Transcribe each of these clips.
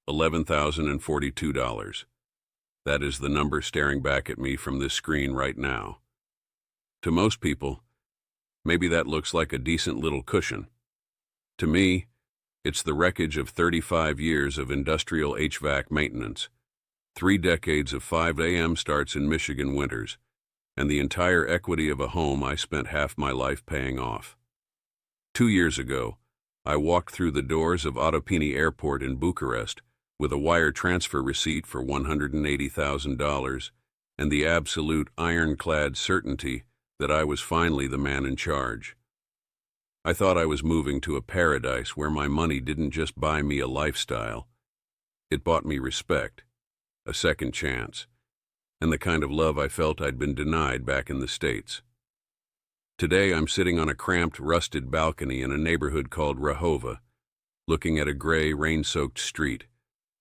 $11,042. That is the number staring back at me from this screen right now. To most people, maybe that looks like a decent little cushion. To me, it's the wreckage of 35 years of industrial HVAC maintenance, 3 decades of 5 a.m. starts in Michigan winters, and the entire equity of a home I spent half my life paying off. 2 years ago, I walked through the doors of Autopini Airport in Bucharest with a wire transfer receipt for $180,000 and the absolute ironclad certainty that I was finally the man in charge. I thought I was moving to a paradise where my money didn't just buy me a lifestyle, it bought me respect, a second chance, and the kind of love I felt I'd been denied back in the States. Today I'm sitting on a cramped, rusted balcony in a neighborhood called Rahova, looking at a gray, rain-soaked street,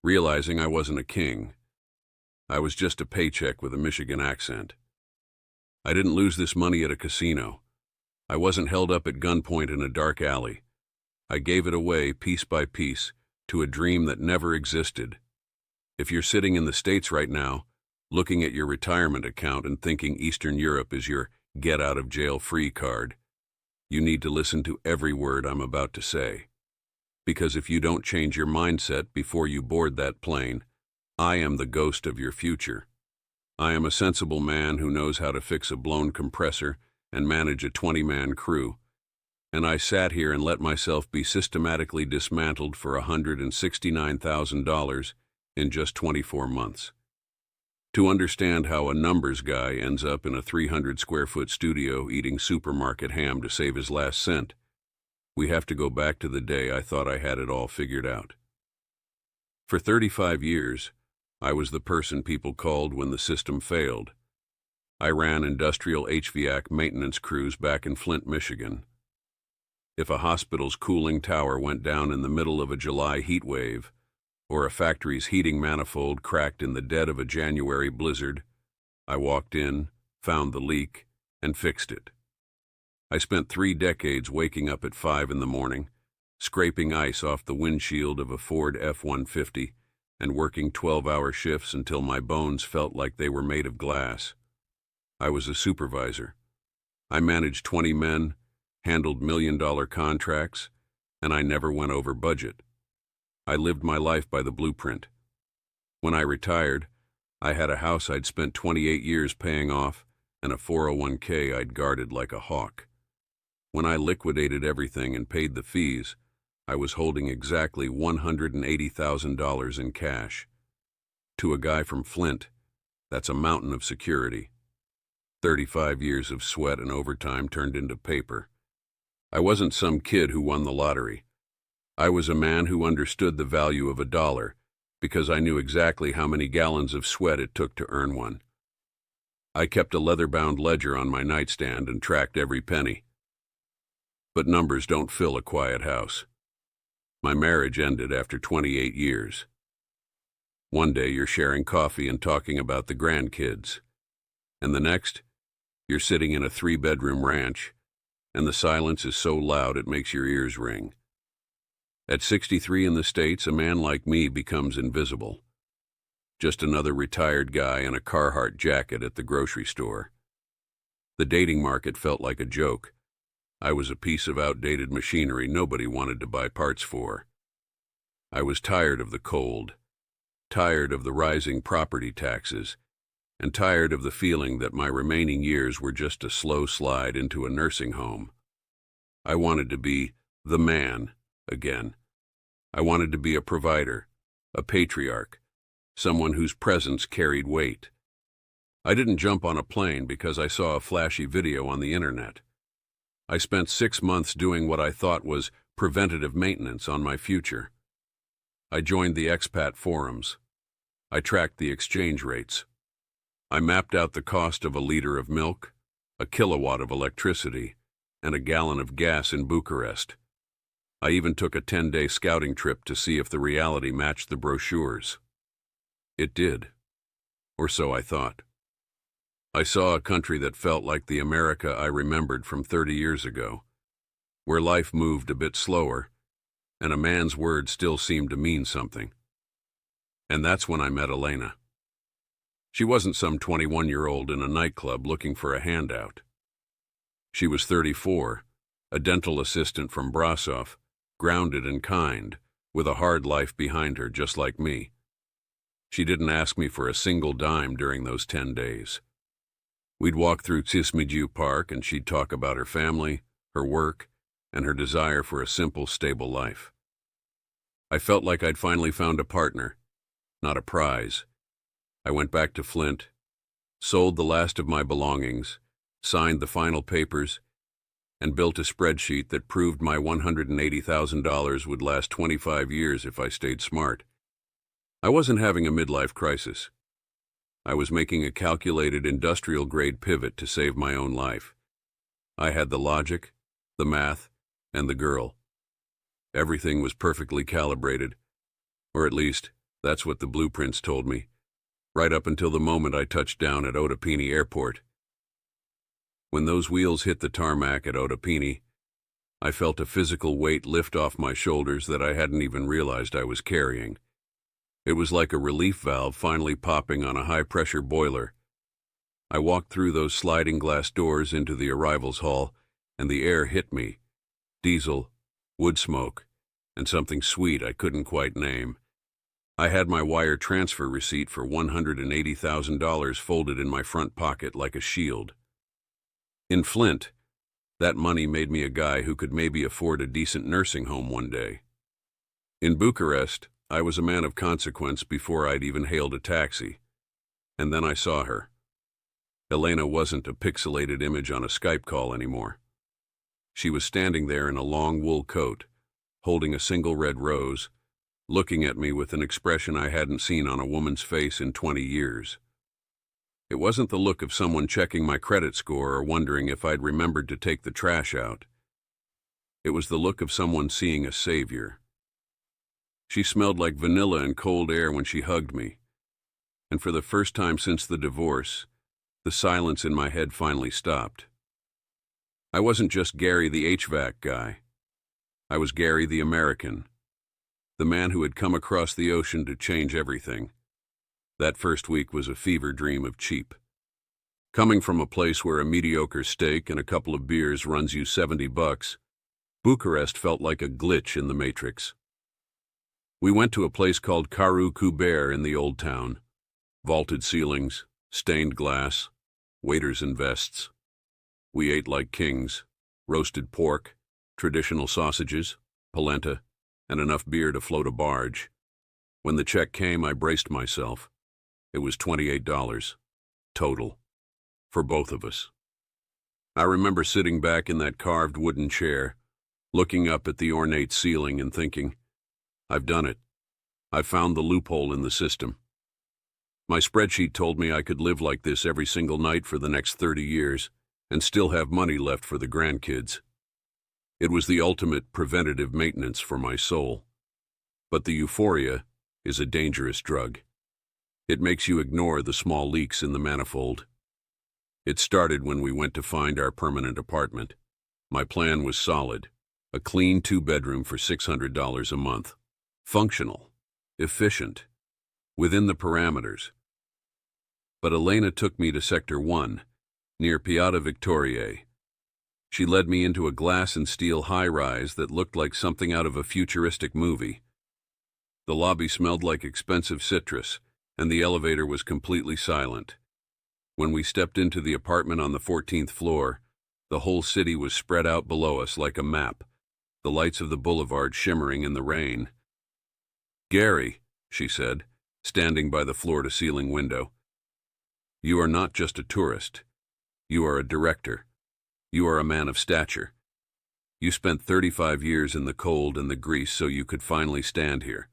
realizing I wasn't a king. I was just a paycheck with a Michigan accent. I didn't lose this money at a casino. I wasn't held up at gunpoint in a dark alley. I gave it away, piece by piece, to a dream that never existed. If you're sitting in the States right now, looking at your retirement account and thinking Eastern Europe is your get-out-of-jail-free card, you need to listen to every word I'm about to say. Because if you don't change your mindset before you board that plane, I am the ghost of your future. I am a sensible man who knows how to fix a blown compressor and manage a 20-man crew, and I sat here and let myself be systematically dismantled for $169,000 in just 24 months. To understand how a numbers guy ends up in a 300-square-foot studio eating supermarket ham to save his last cent, we have to go back to the day I thought I had it all figured out. For 35 years, I was the person people called when the system failed. I ran industrial HVAC maintenance crews back in Flint, Michigan. If a hospital's cooling tower went down in the middle of a July heat wave, or a factory's heating manifold cracked in the dead of a January blizzard, I walked in, found the leak, and fixed it. I spent 3 decades waking up at 5 in the morning, scraping ice off the windshield of a Ford F-150, and working 12-hour shifts until my bones felt like they were made of glass. I was a supervisor. I managed 20 men, handled million-dollar contracts, and I never went over budget. I lived my life by the blueprint. When I retired, I had a house I'd spent 28 years paying off and a 401k I'd guarded like a hawk. When I liquidated everything and paid the fees, I was holding exactly $180,000 in cash. To a guy from Flint, that's a mountain of security. 35 years of sweat and overtime turned into paper. I wasn't some kid who won the lottery. I was a man who understood the value of $1 because I knew exactly how many gallons of sweat it took to earn one. I kept a leather-bound ledger on my nightstand and tracked every penny. But numbers don't fill a quiet house. My marriage ended after 28 years. One day you're sharing coffee and talking about the grandkids, and the next, you're sitting in a 3-bedroom ranch, and the silence is so loud it makes your ears ring. At 63 in the States, a man like me becomes invisible. Just another retired guy in a Carhartt jacket at the grocery store. The dating market felt like a joke. I was a piece of outdated machinery nobody wanted to buy parts for. I was tired of the cold, tired of the rising property taxes, and tired of the feeling that my remaining years were just a slow slide into a nursing home. I wanted to be the man again. I wanted to be a provider, a patriarch, someone whose presence carried weight. I didn't jump on a plane because I saw a flashy video on the internet. I spent 6 months doing what I thought was preventative maintenance on my future. I joined the expat forums. I tracked the exchange rates. I mapped out the cost of a liter of milk, a kilowatt of electricity, and a gallon of gas in Bucharest. I even took a 10-day scouting trip to see if the reality matched the brochures. It did. Or so I thought. I saw a country that felt like the America I remembered from 30 years ago, where life moved a bit slower, and a man's word still seemed to mean something. And that's when I met Elena. She wasn't some 21-year-old in a nightclub looking for a handout. She was 34, a dental assistant from Brasov, grounded and kind, with a hard life behind her just like me. She didn't ask me for a single dime during those 10 days. We'd walk through Tsismidiu Park and she'd talk about her family, her work, and her desire for a simple, stable life. I felt like I'd finally found a partner, not a prize. I went back to Flint, sold the last of my belongings, signed the final papers, and built a spreadsheet that proved my $180,000 would last 25 years if I stayed smart. I wasn't having a midlife crisis. I was making a calculated industrial-grade pivot to save my own life. I had the logic, the math, and the girl. Everything was perfectly calibrated, or at least, that's what the blueprints told me, right up until the moment I touched down at Otapini Airport. When those wheels hit the tarmac at Otapini, I felt a physical weight lift off my shoulders that I hadn't even realized I was carrying. It was like a relief valve finally popping on a high-pressure boiler. I walked through those sliding glass doors into the arrivals hall, and the air hit me. Diesel, wood smoke, and something sweet I couldn't quite name. I had my wire transfer receipt for $180,000 folded in my front pocket like a shield. In Flint, that money made me a guy who could maybe afford a decent nursing home one day. In Bucharest, I was a man of consequence before I'd even hailed a taxi. And then I saw her. Elena wasn't a pixelated image on a Skype call anymore. She was standing there in a long wool coat, holding a single red rose, looking at me with an expression I hadn't seen on a woman's face in 20 years. It wasn't the look of someone checking my credit score or wondering if I'd remembered to take the trash out. It was the look of someone seeing a savior. She smelled like vanilla and cold air when she hugged me. And for the first time since the divorce, the silence in my head finally stopped. I wasn't just Gary the HVAC guy. I was Gary the American, the man who had come across the ocean to change everything. That first week was a fever dream of cheap. Coming from a place where a mediocre steak and a couple of beers runs you $70, Bucharest felt like a glitch in the matrix. We went to a place called Karu Kuber in the old town. Vaulted ceilings, stained glass, waiters in vests. We ate like kings, roasted pork, traditional sausages, polenta, and enough beer to float a barge. When the check came, I braced myself. It was $28, total, for both of us. I remember sitting back in that carved wooden chair, looking up at the ornate ceiling and thinking, I've done it. I've found the loophole in the system. My spreadsheet told me I could live like this every single night for the next 30 years and still have money left for the grandkids. It was the ultimate preventative maintenance for my soul. But the euphoria is a dangerous drug. It makes you ignore the small leaks in the manifold. It started when we went to find our permanent apartment. My plan was solid. A clean 2-bedroom for $600 a month. Functional, efficient, within the parameters. But Elena took me to Sector 1, near Piazza Victoriae. She led me into a glass and steel high-rise that looked like something out of a futuristic movie. The lobby smelled like expensive citrus, and the elevator was completely silent. When we stepped into the apartment on the 14th floor, the whole city was spread out below us like a map, the lights of the boulevard shimmering in the rain. Gary, she said, standing by the floor-to-ceiling window, you are not just a tourist. You are a director. You are a man of stature. You spent 35 years in the cold and the grease so you could finally stand here.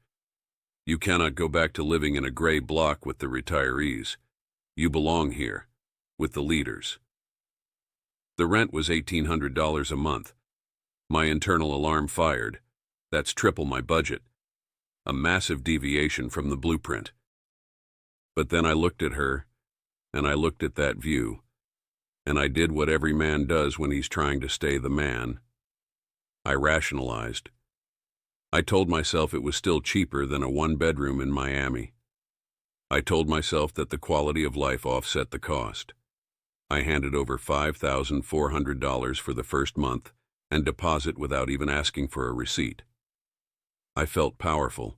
You cannot go back to living in a gray block with the retirees. You belong here, with the leaders. The rent was $1,800 a month. My internal alarm fired. That's triple my budget. A massive deviation from the blueprint. But then I looked at her, and I looked at that view, and I did what every man does when he's trying to stay the man. I rationalized. I told myself it was still cheaper than a 1-bedroom in Miami. I told myself that the quality of life offset the cost. I handed over $5,400 for the first month and deposit without even asking for a receipt. I felt powerful.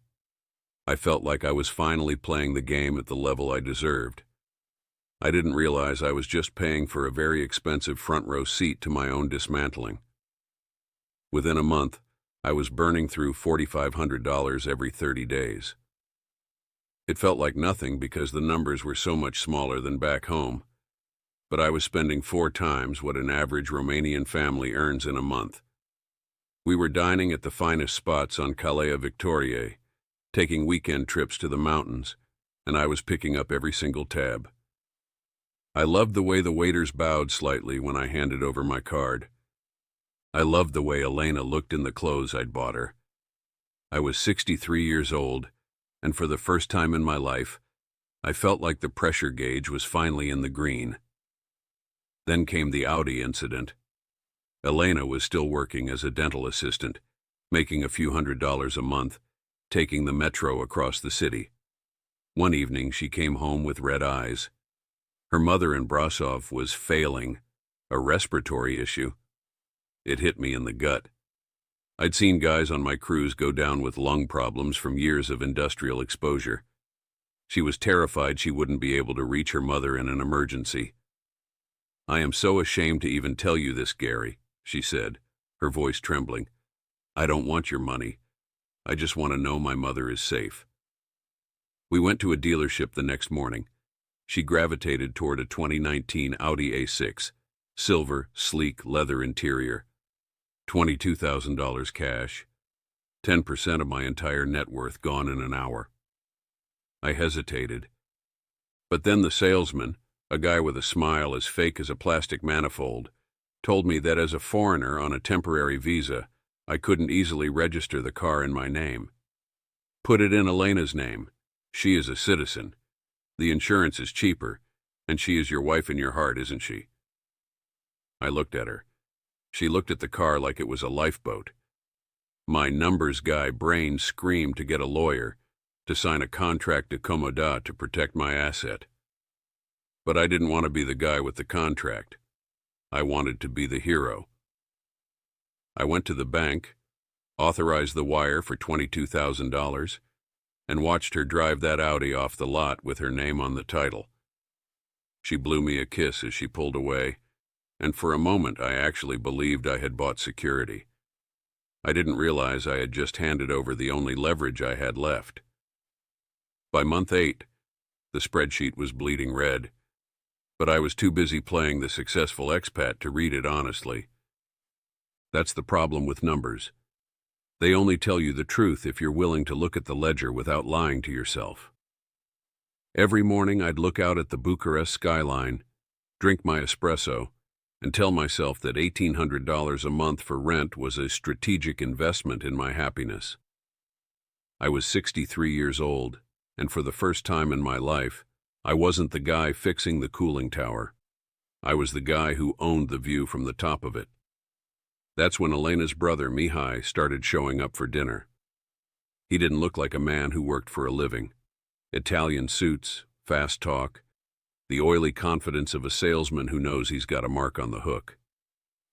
I felt like I was finally playing the game at the level I deserved. I didn't realize I was just paying for a very expensive front row seat to my own dismantling. Within a month, I was burning through $4,500 every 30 days. It felt like nothing because the numbers were so much smaller than back home, but I was spending 4 times what an average Romanian family earns in a month. We were dining at the finest spots on Calea Victoriei, taking weekend trips to the mountains, and I was picking up every single tab. I loved the way the waiters bowed slightly when I handed over my card. I loved the way Elena looked in the clothes I'd bought her. I was 63 years old, and for the first time in my life, I felt like the pressure gauge was finally in the green. Then came the Audi incident. Elena was still working as a dental assistant, making a few $100s a month, taking the metro across the city. One evening, she came home with red eyes. Her mother in Brasov was failing, a respiratory issue. It hit me in the gut. I'd seen guys on my crews go down with lung problems from years of industrial exposure. She was terrified she wouldn't be able to reach her mother in an emergency. "I am so ashamed to even tell you this, Gary," she said, her voice trembling. "I don't want your money. I just want to know my mother is safe." We went to a dealership the next morning. She gravitated toward a 2019 Audi A6, silver, sleek, leather interior. $22,000 cash, 10% of my entire net worth gone in an hour. I hesitated. But then the salesman, a guy with a smile as fake as a plastic manifold, told me that as a foreigner on a temporary visa, I couldn't easily register the car in my name. "Put it in Elena's name. She is a citizen. The insurance is cheaper, and she is your wife in your heart, isn't she?" I looked at her. She looked at the car like it was a lifeboat. My numbers guy brain screamed to get a lawyer, to sign a contract de commoda to protect my asset. But I didn't want to be the guy with the contract. I wanted to be the hero. I went to the bank, authorized the wire for $22,000, and watched her drive that Audi off the lot with her name on the title. She blew me a kiss as she pulled away, and for a moment I actually believed I had bought security. I didn't realize I had just handed over the only leverage I had left. By month 8, the spreadsheet was bleeding red, but I was too busy playing the successful expat to read it honestly. That's the problem with numbers. They only tell you the truth if you're willing to look at the ledger without lying to yourself. Every morning I'd look out at the Bucharest skyline, drink my espresso, and tell myself that $1,800 a month for rent was a strategic investment in my happiness. I was 63 years old, and for the first time in my life, I wasn't the guy fixing the cooling tower. I was the guy who owned the view from the top of it. That's when Elena's brother, Mihai, started showing up for dinner. He didn't look like a man who worked for a living. Italian suits, fast talk, the oily confidence of a salesman who knows he's got a mark on the hook.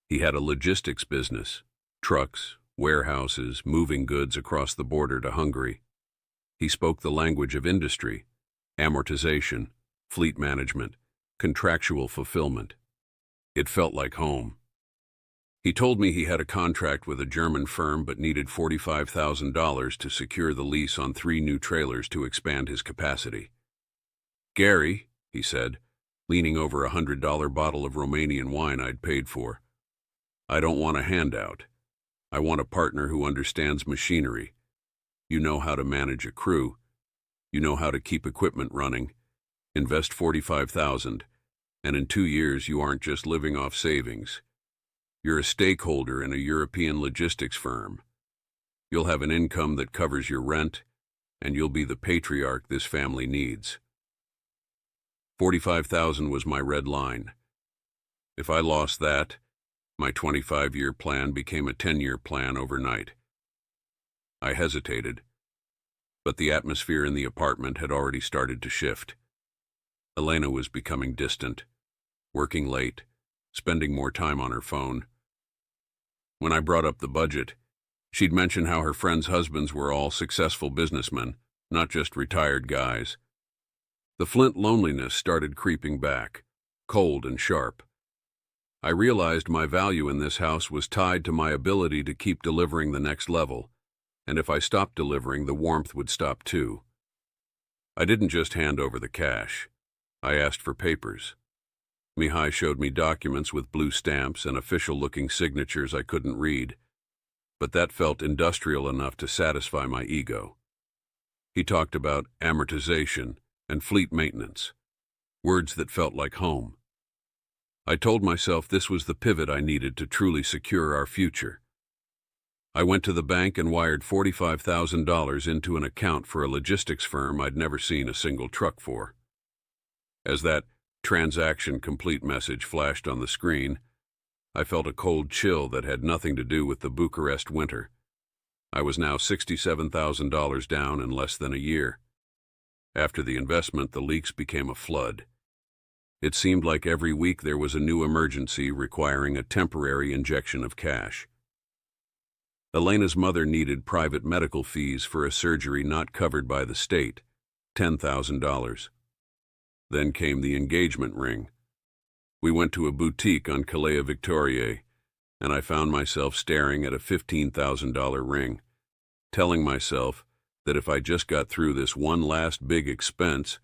He had a logistics business, trucks, warehouses, moving goods across the border to Hungary. He spoke the language of industry, amortization, fleet management, contractual fulfillment. It felt like home. He told me he had a contract with a German firm but needed $45,000 to secure the lease on 3 new trailers to expand his capacity. "Gary," he said, leaning over a $100 bottle of Romanian wine I'd paid for, "I don't want a handout. I want a partner who understands machinery. You know how to manage a crew. You know how to keep equipment running. Invest $45,000, and in 2 years you aren't just living off savings. You're a stakeholder in a European logistics firm. You'll have an income that covers your rent, and you'll be the patriarch this family needs." 45,000 was my red line. If I lost that, my 25-year plan became a 10-year plan overnight. I hesitated. but the atmosphere in the apartment had already started to shift. Elena was becoming distant, working late, spending more time on her phone. When I brought up the budget, she'd mention how her friends' husbands were all successful businessmen, not just retired guys. The Flint loneliness started creeping back, cold and sharp. I realized my value in this house was tied to my ability to keep delivering the next level, and if I stopped delivering, the warmth would stop too. I didn't just hand over the cash. I asked for papers. Mihai showed me documents with blue stamps and official-looking signatures I couldn't read, but that felt industrial enough to satisfy my ego. He talked about amortization and fleet maintenance, words that felt like home. I told myself this was the pivot I needed to truly secure our future. I went to the bank and wired $45,000 into an account for a logistics firm I'd never seen a single truck for. As that transaction complete message flashed on the screen, I felt a cold chill that had nothing to do with the Bucharest winter. I was now $67,000 down in less than a year. After the investment, the leaks became a flood. It seemed like every week there was a new emergency requiring a temporary injection of cash. Elena's mother needed private medical fees for a surgery not covered by the state, $10,000. Then came the engagement ring. We went to a boutique on Calais Victoriae, and I found myself staring at a $15,000 ring, telling myself that if I just got through this one last big expense,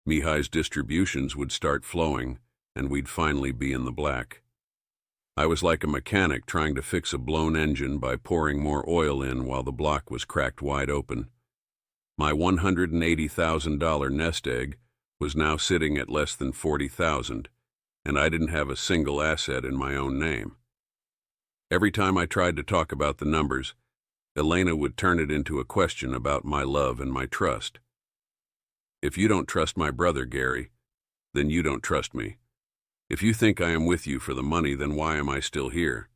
Mihai's distributions would start flowing, and we'd finally be in the black. I was like a mechanic trying to fix a blown engine by pouring more oil in while the block was cracked wide open. My $180,000 nest egg was now sitting at less than $40,000, and I didn't have a single asset in my own name. Every time I tried to talk about the numbers, Elena would turn it into a question about my love and my trust. If you don't trust my brother, Gary, then you don't trust me. If you think I am with you for the money, then why am I still here?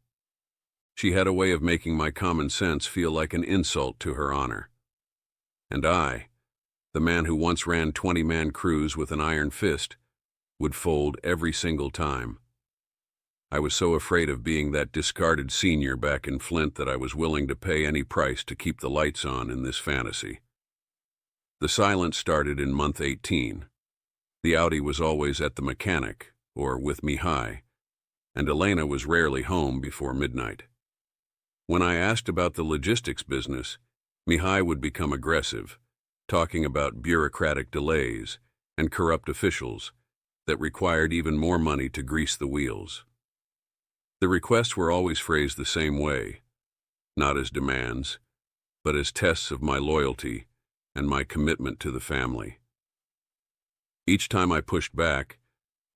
She had a way of making my common sense feel like an insult to her honor. And I, the man who once ran 20-man crews with an iron fist, would fold every single time. I was so afraid of being that discarded senior back in Flint that I was willing to pay any price to keep the lights on in this fantasy. The silence started in month 18. The Audi was always at the mechanic, or with Mihai, and Elena was rarely home before midnight. When I asked about the logistics business, Mihai would become aggressive, talking about bureaucratic delays and corrupt officials that required even more money to grease the wheels. The requests were always phrased the same way, not as demands, but as tests of my loyalty and my commitment to the family. Each time I pushed back,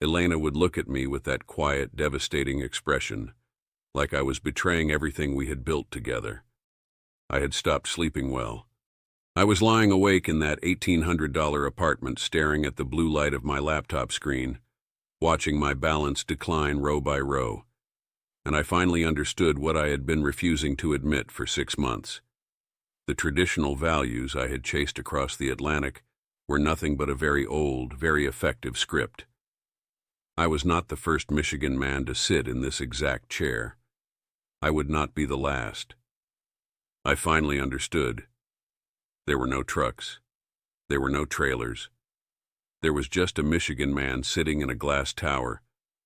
Elena would look at me with that quiet, devastating expression, like I was betraying everything we had built together. I had stopped sleeping well. I was lying awake in that $1,800 apartment, staring at the blue light of my laptop screen, watching my balance decline row by row, and I finally understood what I had been refusing to admit for 6 months. The traditional values I had chased across the Atlantic were nothing but a very old, very effective script. I was not the first Michigan man to sit in this exact chair. I would not be the last. I finally understood. There were no trucks. There were no trailers. There was just a Michigan man sitting in a glass tower,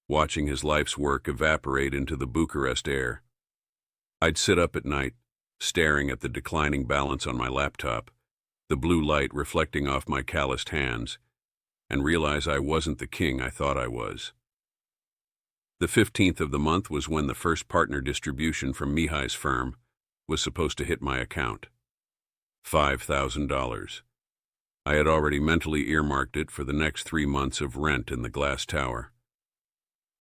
watching his life's work evaporate into the Bucharest air. I'd sit up at night, staring at the declining balance on my laptop, the blue light reflecting off my calloused hands, and realize I wasn't the king I thought I was. The 15th of the month was when the first partner distribution from Mihai's firm was supposed to hit my account. $5,000. I had already mentally earmarked it for the next 3 months of rent in the glass tower.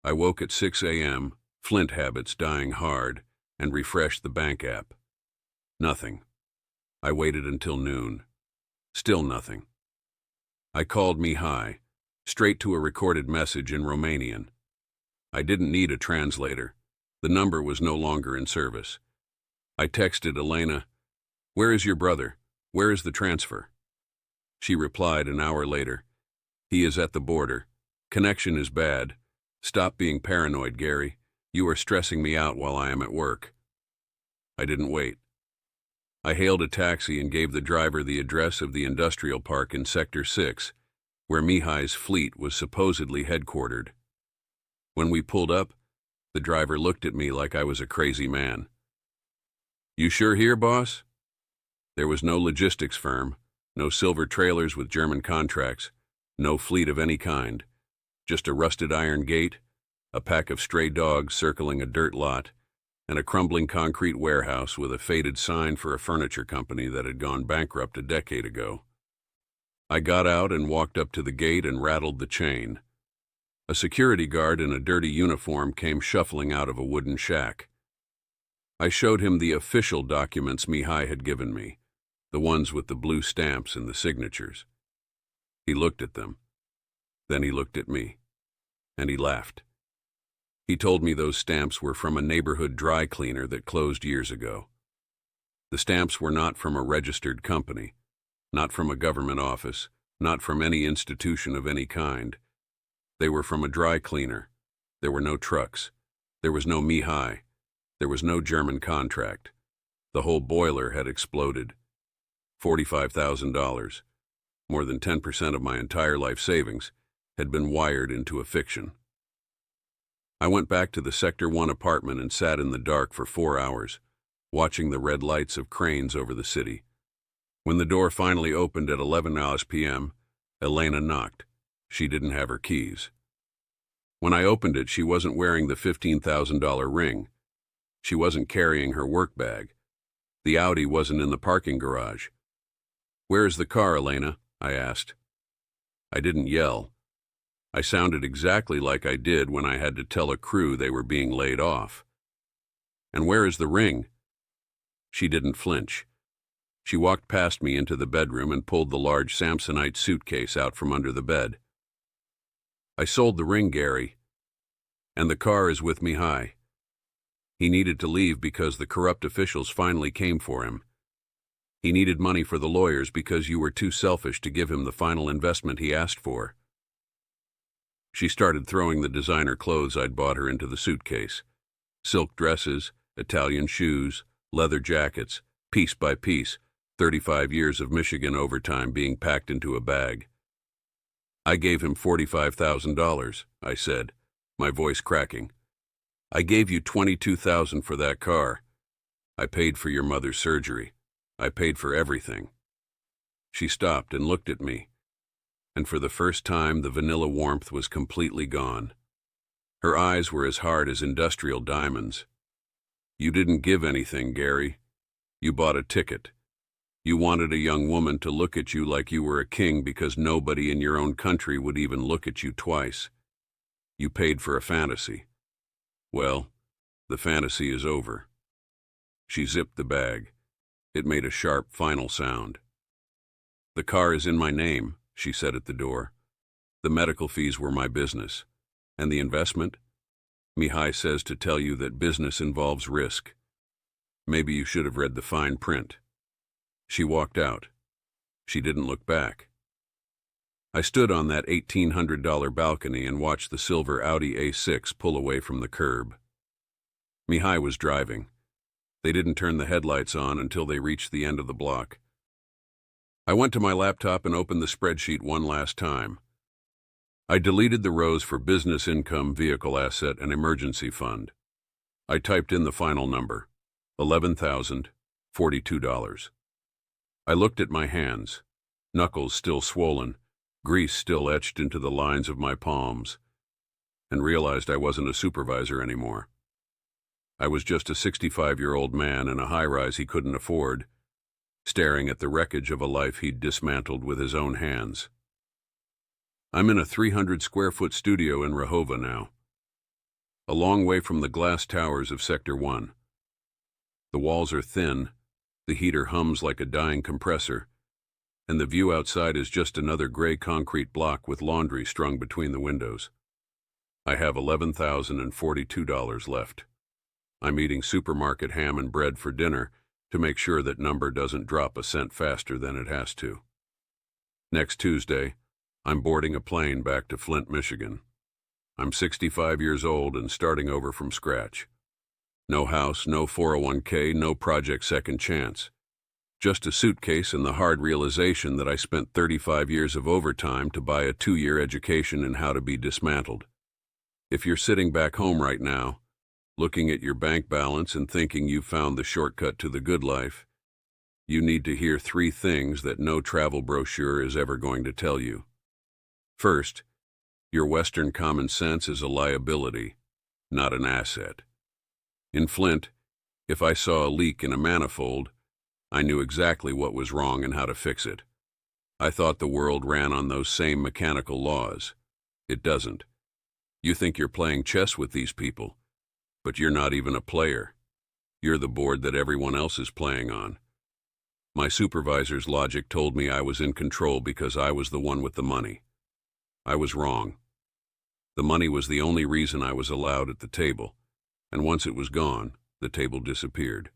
I woke at 6 a.m., Flint habits dying hard, and refreshed the bank app. Nothing. I waited until noon. Still nothing. I called Mihai, straight to a recorded message in Romanian. I didn't need a translator. The number was no longer in service. I texted Elena, "Where is your brother? Where is the transfer? She replied an hour later. He is at the border. Connection is bad. Stop being paranoid, Gary. You are stressing me out while I am at work. I didn't wait. I hailed a taxi and gave the driver the address of the industrial park in Sector 6, where Mihai's fleet was supposedly headquartered. When we pulled up, the driver looked at me like I was a crazy man. You sure here, boss? There was no logistics firm, no silver trailers with German contracts, no fleet of any kind, just a rusted iron gate, a pack of stray dogs circling a dirt lot, and a crumbling concrete warehouse with a faded sign for a furniture company that had gone bankrupt a decade ago. I got out and walked up to the gate and rattled the chain. A security guard in a dirty uniform came shuffling out of a wooden shack. I showed him the official documents Mihai had given me, the ones with the blue stamps and the signatures. He looked at them. Then he looked at me, and he laughed. He told me those stamps were from a neighborhood dry cleaner that closed years ago. The stamps were not from a registered company, not from a government office, not from any institution of any kind. They were from a dry cleaner. There were no trucks. There was no Mihai. There was no German contract. The whole boiler had exploded. $45,000, more than 10% of my entire life savings, had been wired into a fiction. I went back to the Sector 1 apartment and sat in the dark for 4 hours, watching the red lights of cranes over the city. When the door finally opened at 11 p.m., Elena knocked. She didn't have her keys. When I opened it, she wasn't wearing the $15,000 ring. She wasn't carrying her work bag. The Audi wasn't in the parking garage. "Where is the car, Elena?" I asked. I didn't yell. I sounded exactly like I did when I had to tell a crew they were being laid off. "And where is the ring?" She didn't flinch. She walked past me into the bedroom and pulled the large Samsonite suitcase out from under the bed. "I sold the ring, Gary. And the car is with Mihai. He needed to leave because the corrupt officials finally came for him. He needed money for the lawyers because you were too selfish to give him the final investment he asked for." She started throwing the designer clothes I'd bought her into the suitcase. Silk dresses, Italian shoes, leather jackets, piece by piece, 35 years of Michigan overtime being packed into a bag. "I gave him $45,000, I said, my voice cracking. "I gave you $22,000 for that car. I paid for your mother's surgery. I paid for everything." She stopped and looked at me, and for the first time the vanilla warmth was completely gone. Her eyes were as hard as industrial diamonds. "You didn't give anything, Gary. You bought a ticket. You wanted a young woman to look at you like you were a king because nobody in your own country would even look at you twice. You paid for a fantasy. Well, the fantasy is over." She zipped the bag. It made a sharp, final sound. "The car is in my name," she said at the door. "The medical fees were my business. And the investment? Mihai says to tell you that business involves risk. Maybe you should have read the fine print." She walked out. She didn't look back. I stood on that $1,800 balcony and watched the silver Audi A6 pull away from the curb. Mihai was driving. They didn't turn the headlights on until they reached the end of the block. I went to my laptop and opened the spreadsheet one last time. I deleted the rows for business income, vehicle asset, and emergency fund. I typed in the final number, $11,042. I looked at my hands, knuckles still swollen, grease still etched into the lines of my palms, and realized I wasn't a supervisor anymore. I was just a 65-year-old man in a high-rise he couldn't afford, staring at the wreckage of a life he'd dismantled with his own hands. I'm in a 300-square-foot studio in Rahova now, a long way from the glass towers of Sector 1. The walls are thin, the heater hums like a dying compressor, and the view outside is just another gray concrete block with laundry strung between the windows. I have $11,042 left. I'm eating supermarket ham and bread for dinner, to make sure that number doesn't drop a cent faster than it has to. Next Tuesday, I'm boarding a plane back to Flint, Michigan. I'm 65 years old and starting over from scratch. No house, no 401k, no Project Second Chance. Just a suitcase and the hard realization that I spent 35 years of overtime to buy a 2-year education in how to be dismantled. If you're sitting back home right now, looking at your bank balance and thinking you've found the shortcut to the good life, you need to hear 3 things that no travel brochure is ever going to tell you. First, your Western common sense is a liability, not an asset. In Flint, if I saw a leak in a manifold, I knew exactly what was wrong and how to fix it. I thought the world ran on those same mechanical laws. It doesn't. You think you're playing chess with these people, but you're not even a player. You're the board that everyone else is playing on. My supervisor's logic told me I was in control because I was the one with the money. I was wrong. The money was the only reason I was allowed at the table, and once it was gone, the table disappeared.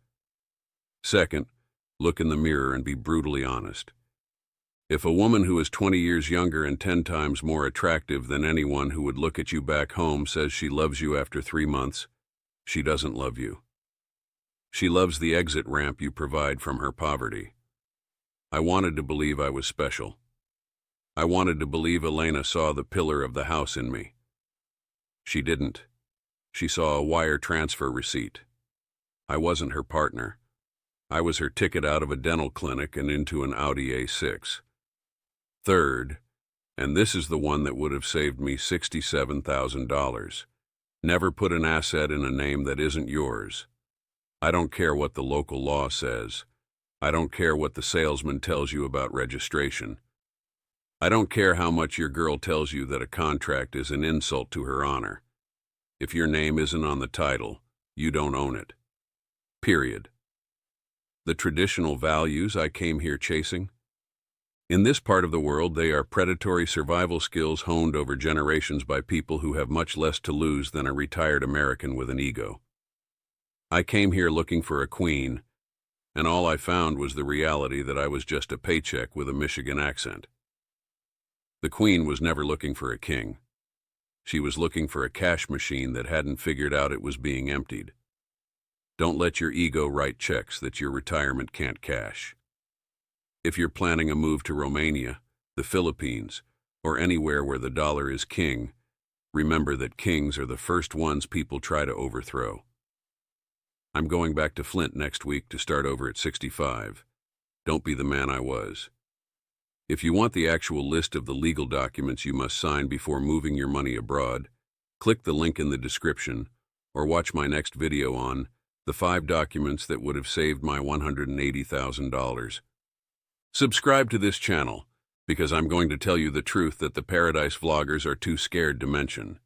Second, look in the mirror and be brutally honest. If a woman who is 20 years younger and 10 times more attractive than anyone who would look at you back home says she loves you after 3 months, she doesn't love you. She loves the exit ramp you provide from her poverty. I wanted to believe I was special. I wanted to believe Elena saw the pillar of the house in me. She didn't. She saw a wire transfer receipt. I wasn't her partner. I was her ticket out of a dental clinic and into an Audi A6. Third, and this is the one that would have saved me $67,000, never put an asset in a name that isn't yours. I don't care what the local law says. I don't care what the salesman tells you about registration. I don't care how much your girl tells you that a contract is an insult to her honor. If your name isn't on the title, you don't own it. Period. The traditional values I came here chasing? In this part of the world, they are predatory survival skills honed over generations by people who have much less to lose than a retired American with an ego. I came here looking for a queen, and all I found was the reality that I was just a paycheck with a Michigan accent. The queen was never looking for a king. She was looking for a cash machine that hadn't figured out it was being emptied. Don't let your ego write checks that your retirement can't cash. If you're planning a move to Romania, the Philippines, or anywhere where the dollar is king, remember that kings are the first ones people try to overthrow. I'm going back to Flint next week to start over at 65. Don't be the man I was. If you want the actual list of the legal documents you must sign before moving your money abroad, click the link in the description or watch my next video on the 5 documents that would have saved my $180,000. Subscribe to this channel because I'm going to tell you the truth that the Paradise vloggers are too scared to mention.